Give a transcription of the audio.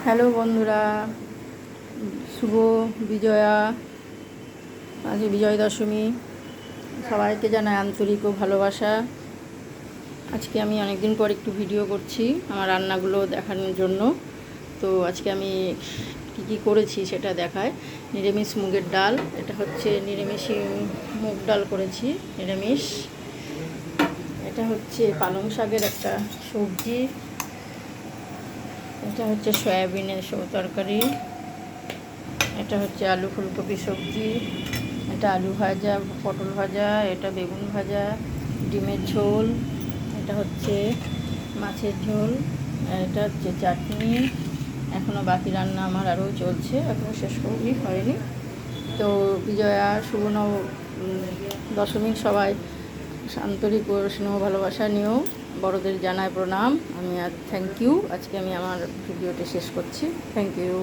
Hello বন্ধুরা, শুভ বিজয়া। আজ বিজয় দশমী। সবাইকে জানাই আন্তরিক ও ভালোবাসা। আজকে আমি অনেকদিন পর একটু ভিডিও করছি আমার রান্নাগুলো দেখানোর জন্য। তো আজকে আমি কী করেছি সেটা দেখায়। নিরামিষ মুগের ডাল, এটা হচ্ছে নিরামিষ মুগ ডাল করেছি নিরামিষ। এটা হচ্ছে পালং শাকের একটা সবজি। এটা হচ্ছে সয়াবিনের তরকারি। এটা হচ্ছে আলু ফুলকপি সবজি। এটা আলু ভাজা, পটল ভাজা, এটা বেগুন ভাজা, ডিমের ঝোল, এটা হচ্ছে মাছের ঝোল, এটা হচ্ছে চাটনি। এখনও বাকি রান্না আমার আরও চলছে, এখনও শেষ হয়নি। তো বিজয়া শুভ দশমীর সবাই আন্তরিক ও স্নেহ ভালোবাসা নিয়েও বড়দের জানায় প্রণাম। আমি আর থ্যাংক ইউ। আজকে আমি আমার ভিডিওটি শেষ করছি। Thank you.